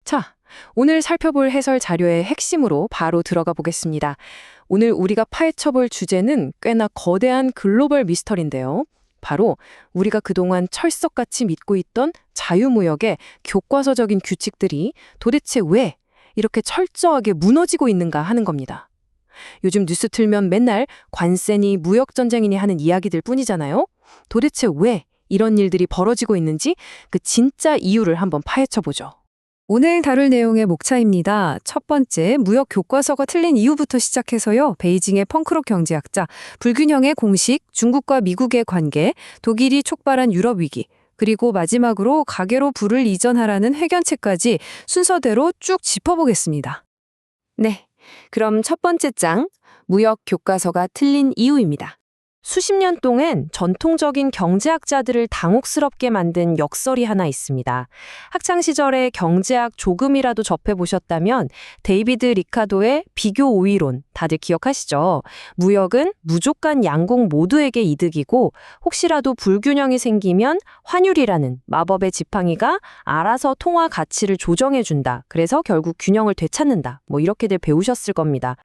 자, 오늘 살펴볼 해설 자료의 핵심으로 바로 들어가 보겠습니다. 오늘 우리가 파헤쳐볼 주제는 꽤나 거대한 글로벌 미스터리인데요. 바로 우리가 그동안 철석같이 믿고 있던 자유무역의 교과서적인 규칙들이 도대체 왜 이렇게 철저하게 무너지고 있는가 하는 겁니다. 요즘 뉴스 틀면 맨날 관세니 무역전쟁이니 하는 이야기들 뿐이잖아요. 도대체 왜 이런 일들이 벌어지고 있는지 그 진짜 이유를 한번 파헤쳐보죠. 오늘 다룰 내용의 목차입니다. 첫 번째, 무역 교과서가 틀린 이유부터 시작해서요. 베이징의 펑크록 경제학자, 불균형의 공식, 중국과 미국의 관계, 독일이 촉발한 유럽 위기, 그리고 마지막으로 가계로 부를 이전하라는 회견체까지 순서대로 쭉 짚어보겠습니다. 네, 그럼 첫 번째 장, 무역 교과서가 틀린 이유입니다. 수십 년 동안 전통적인 경제학자들을 당혹스럽게 만든 역설이 하나 있습니다. 학창시절에 경제학 조금이라도 접해보셨다면 데이비드 리카도의 비교 오이론 다들 기억하시죠? 무역은 무조건 양국 모두에게 이득이고 혹시라도 불균형이 생기면 환율이라는 마법의 지팡이가 알아서 통화 가치를 조정해준다. 그래서 결국 균형을 되찾는다. 이렇게들 배우셨을 겁니다.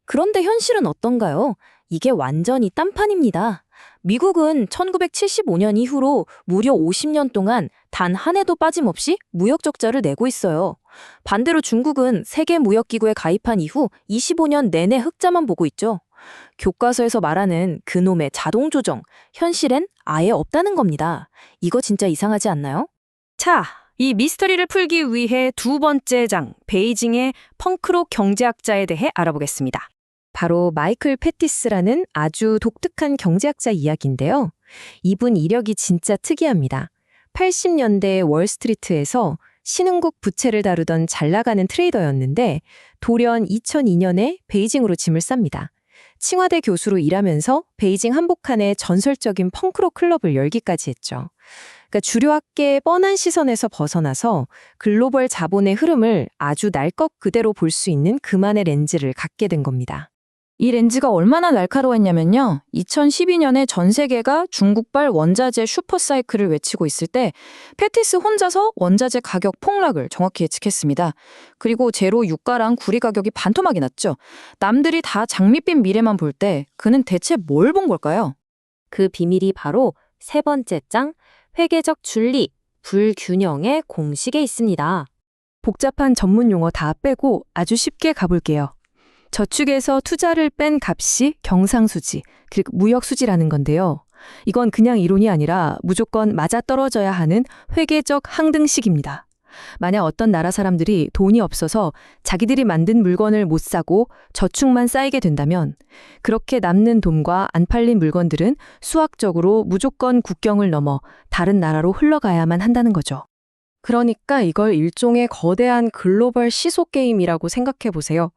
그런데 현실은 어떤가요? 이게 완전히 딴판입니다. 미국은 1975년 이후로 무려 50년 동안 단 한 해도 빠짐없이 무역 적자를 내고 있어요. 반대로 중국은 세계무역기구에 가입한 이후 25년 내내 흑자만 보고 있죠. 교과서에서 말하는 그놈의 자동 조정, 현실엔 아예 없다는 겁니다. 이거 진짜 이상하지 않나요? 자, 이 미스터리를 풀기 위해 두 번째 장, 베이징의 펑크록 경제학자에 대해 알아보겠습니다. 바로 마이클 패티스라는 아주 독특한 경제학자 이야기인데요. 이분 이력이 진짜 특이합니다. 80년대 월스트리트에서 신흥국 부채를 다루던 잘나가는 트레이더였는데 돌연 2002년에 베이징으로 짐을 쌉니다. 칭화대 교수로 일하면서 베이징 한복판에 전설적인 펑크록 클럽을 열기까지 했죠. 그러니까 주류학계의 뻔한 시선에서 벗어나서 글로벌 자본의 흐름을 아주 날 것 그대로 볼 수 있는 그만의 렌즈를 갖게 된 겁니다. 이 렌즈가 얼마나 날카로웠냐면요. 2012년에 전 세계가 중국발 원자재 슈퍼사이클을 외치고 있을 때 패티스 혼자서 원자재 가격 폭락을 정확히 예측했습니다. 그리고 제로 유가랑 구리 가격이 반토막이 났죠. 남들이 다 장밋빛 미래만 볼 때 그는 대체 뭘 본 걸까요? 그 비밀이 바로 세 번째 장, 회계적 준리, 불균형의 공식에 있습니다. 복잡한 전문 용어 다 빼고 아주 쉽게 가볼게요. 저축에서 투자를 뺀 값이 경상수지, 즉 무역수지라는 건데요. 이건 그냥 이론이 아니라 무조건 맞아떨어져야 하는 회계적 항등식입니다. 만약 어떤 나라 사람들이 돈이 없어서 자기들이 만든 물건을 못 사고 저축만 쌓이게 된다면 그렇게 남는 돈과 안 팔린 물건들은 수학적으로 무조건 국경을 넘어 다른 나라로 흘러가야만 한다는 거죠. 그러니까 이걸 일종의 거대한 글로벌 시소 게임이라고 생각해 보세요.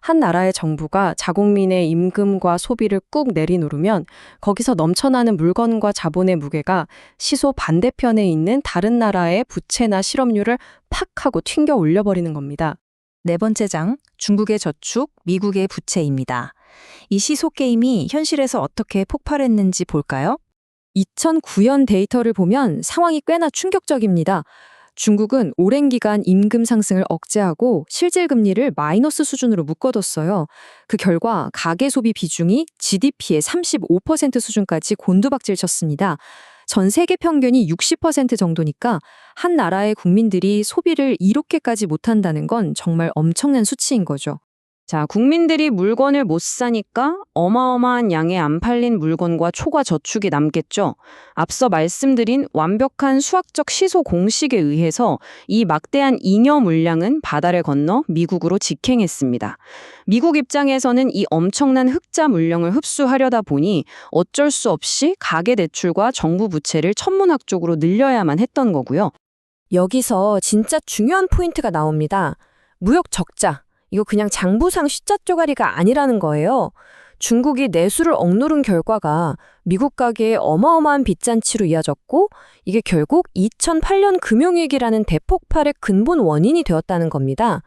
한 나라의 정부가 자국민의 임금과 소비를 꾹 내리누르면 거기서 넘쳐나는 물건과 자본의 무게가 시소 반대편에 있는 다른 나라의 부채나 실업률을 팍 하고 튕겨 올려버리는 겁니다. 네 번째 장, 중국의 저축, 미국의 부채입니다. 이 시소 게임이 현실에서 어떻게 폭발했는지 볼까요? 2009년 데이터를 보면 상황이 꽤나 충격적입니다. 중국은 오랜 기간 임금 상승을 억제하고 실질 금리를 마이너스 수준으로 묶어뒀어요. 그 결과 가계 소비 비중이 GDP의 35% 수준까지 곤두박질 쳤습니다. 전 세계 평균이 60% 정도니까 한 나라의 국민들이 소비를 이렇게까지 못한다는 건 정말 엄청난 수치인 거죠. 자, 국민들이 물건을 못 사니까 어마어마한 양의 안 팔린 물건과 초과 저축이 남겠죠. 앞서 말씀드린 완벽한 수학적 시소 공식에 의해서 이 막대한 잉여 물량은 바다를 건너 미국으로 직행했습니다. 미국 입장에서는 이 엄청난 흑자 물량을 흡수하려다 보니 어쩔 수 없이 가계대출과 정부 부채를 천문학적으로 늘려야만 했던 거고요. 여기서 진짜 중요한 포인트가 나옵니다. 무역 적자. 이거 그냥 장부상 숫자 쪼가리가 아니라는 거예요. 중국이 내수를 억누른 결과가 미국 가계의 어마어마한 빚잔치로 이어졌고 이게 결국 2008년 금융위기라는 대폭발의 근본 원인이 되었다는 겁니다.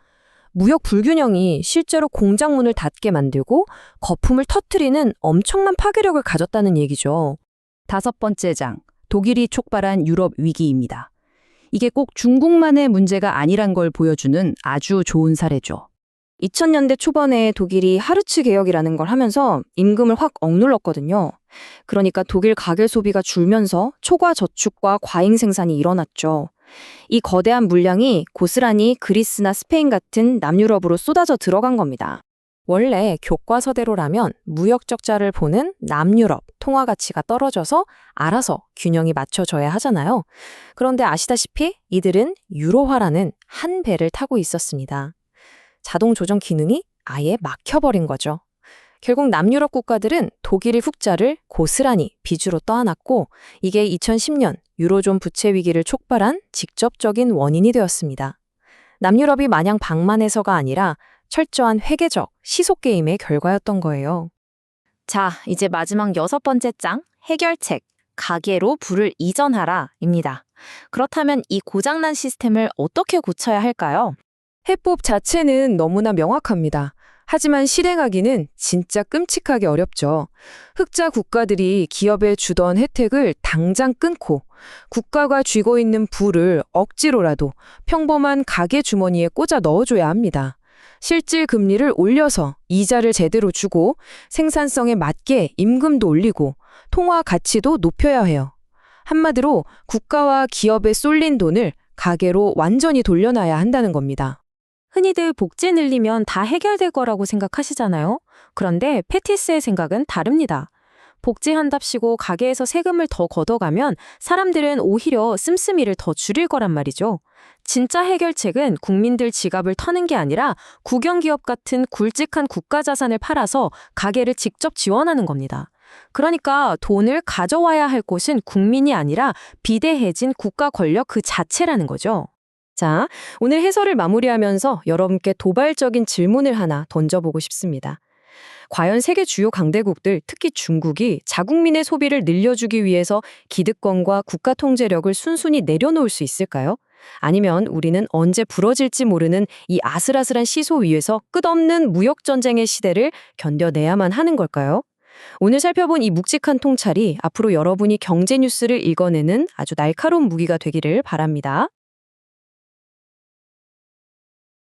무역 불균형이 실제로 공장 문을 닫게 만들고 거품을 터뜨리는 엄청난 파괴력을 가졌다는 얘기죠. 다섯 번째 장, 독일이 촉발한 유럽 위기입니다. 이게 꼭 중국만의 문제가 아니란 걸 보여주는 아주 좋은 사례죠. 2000년대 초반에 독일이 하르츠 개혁이라는 걸 하면서 임금을 확 억눌렀거든요. 그러니까 독일 가계 소비가 줄면서 초과 저축과 과잉 생산이 일어났죠. 이 거대한 물량이 고스란히 그리스나 스페인 같은 남유럽으로 쏟아져 들어간 겁니다. 원래 교과서대로라면 무역 적자를 보는 남유럽 통화 가치가 떨어져서 알아서 균형이 맞춰져야 하잖아요. 그런데 아시다시피 이들은 유로화라는 한 배를 타고 있었습니다. 자동 조정 기능이 아예 막혀버린 거죠. 결국 남유럽 국가들은 독일의 흑자를 고스란히 빚으로 떠안았고 이게 2010년 유로존 부채 위기를 촉발한 직접적인 원인이 되었습니다. 남유럽이 마냥 방만해서가 아니라 철저한 회계적 시속 게임의 결과였던 거예요. 자, 이제 마지막 6번째 장, 해결책, 가계로 부를 이전하라입니다. 그렇다면 이 고장난 시스템을 어떻게 고쳐야 할까요? 해법 자체는 너무나 명확합니다. 하지만 실행하기는 진짜 끔찍하게 어렵죠. 흑자 국가들이 기업에 주던 혜택을 당장 끊고 국가가 쥐고 있는 부를 억지로라도 평범한 가계 주머니에 꽂아 넣어줘야 합니다. 실질 금리를 올려서 이자를 제대로 주고 생산성에 맞게 임금도 올리고 통화 가치도 높여야 해요. 한마디로 국가와 기업에 쏠린 돈을 가계로 완전히 돌려놔야 한다는 겁니다. 흔히들 복지 늘리면 다 해결될 거라고 생각하시잖아요. 그런데 패티스의 생각은 다릅니다. 복지한답시고 가게에서 세금을 더 걷어가면 사람들은 오히려 씀씀이를 더 줄일 거란 말이죠. 진짜 해결책은 국민들 지갑을 터는 게 아니라 국영기업 같은 굵직한 국가 자산을 팔아서 가게를 직접 지원하는 겁니다. 그러니까 돈을 가져와야 할 곳은 국민이 아니라 비대해진 국가 권력 그 자체라는 거죠. 자, 오늘 해설을 마무리하면서 여러분께 도발적인 질문을 하나 던져보고 싶습니다. 과연 세계 주요 강대국들, 특히 중국이 자국민의 소비를 늘려주기 위해서 기득권과 국가 통제력을 순순히 내려놓을 수 있을까요? 아니면 우리는 언제 부러질지 모르는 이 아슬아슬한 시소 위에서 끝없는 무역전쟁의 시대를 견뎌내야만 하는 걸까요? 오늘 살펴본 이 묵직한 통찰이 앞으로 여러분이 경제 뉴스를 읽어내는 아주 날카로운 무기가 되기를 바랍니다.